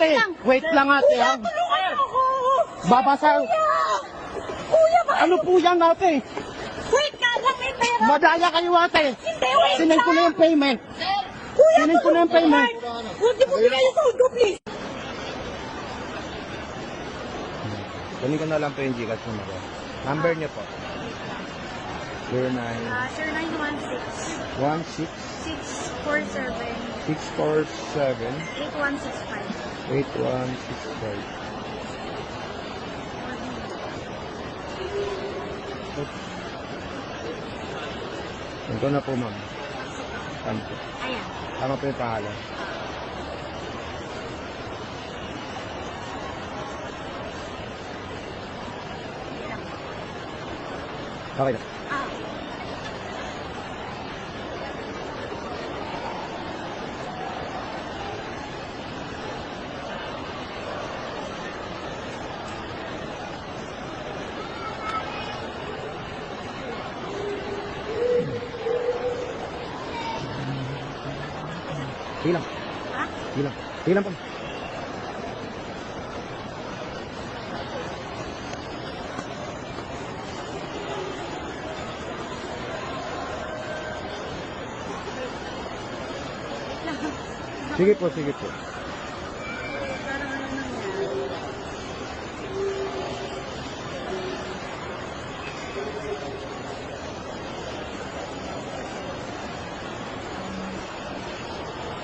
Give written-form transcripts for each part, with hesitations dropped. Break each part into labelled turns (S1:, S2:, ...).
S1: Wait lang ate ha.
S2: Tulungan ako!
S1: Babasa.
S2: Kuya, ba?
S1: Ano po yan ate?
S2: Wait ka lang, may pera!
S1: Madaya kayo ate.
S2: Hindi, wait
S1: Sinend ko na yung payment.
S2: Kuya,
S1: Sinend ko na yung payment.
S2: Huwag niyo po bigay yung sold ko, please!
S3: Kunin ko na lang po yung Gcash mo na. Number niyo po. 09
S2: Sir, 916
S3: 16
S2: 647
S3: 647
S2: 8165.
S3: 8165. Ito na po ma'am. Ano po?
S2: Ayan.
S3: Tama po yung pangalan. Okay na. Hilang.
S2: Ha?
S3: Hilang. Hilang po. Sige po, sige po.
S2: Parang ano nangyari?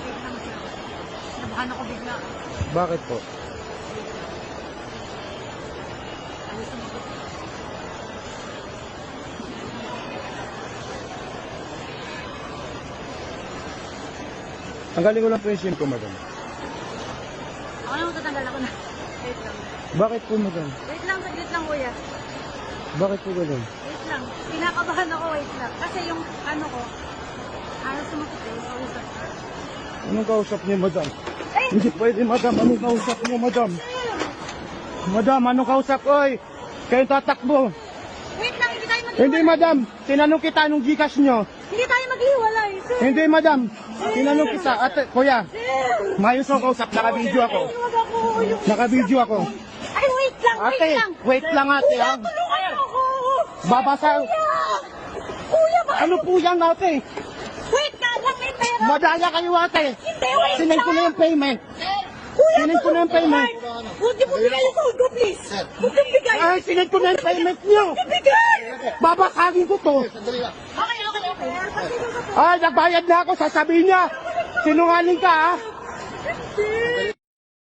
S2: Wait lang, sir. Nabahan ako bigla.
S3: Bakit po?
S2: Ayos na ako.
S3: Tanggalin ko lang po yung SIM ko, madam.
S2: Ako lang tatanggal ako na. Wait lang.
S3: Bakit po, madam?
S2: Wait lang, saglit lang, kuya.
S3: Bakit po ganun?
S2: Wait lang. Kinakabahan ako, wait lang. Kasi yung ano ko, ayaw sumakit eh. Kausap ka.
S3: Anong kausap niyo, madam?
S2: Ay!
S3: Hindi pwede, madam. Anong kausap niyo, madam? Madam, anong kausap? Oy! Kayo tatakbo.
S2: Wait lang, hindi tayo maghiwalay.
S3: Hindi, madam. Tinanong kita anong Gcash niyo.
S2: Hindi tayo maghiwalay, sir.
S3: Hindi, madam. Tinanong kita. Ate, kuya.
S2: Sir!
S3: Mayos ang kausap. Naka-video ako.
S2: Huwag ako. Yung...
S3: Naka-video ako.
S2: Ay, wait lang, wait
S1: Ate,
S2: lang.
S1: wait lang ate ha.
S2: Tulungan ako.
S1: Babasa.
S2: Kuya, ba?
S1: Ano po yan ate?
S2: Wait ka lang, may pera.
S1: Madaya kayo ate.
S2: Hindi, wait
S1: Sinend ko na yung payment.
S2: Kuya,
S1: Sinend ko na yung payment.
S2: Huwag niyo po bigay yung sold ko, please. Huwag niyo bigay.
S1: Ay, sinend ko na yung payment niyo.
S2: Bigay.
S1: Babasagin ko to.
S2: Okay, okay, okay. Pagsigil ko to.
S1: Ay, nagbayad na ako. Sasabihin niya. Sinungaling ka ha.
S2: Hindi.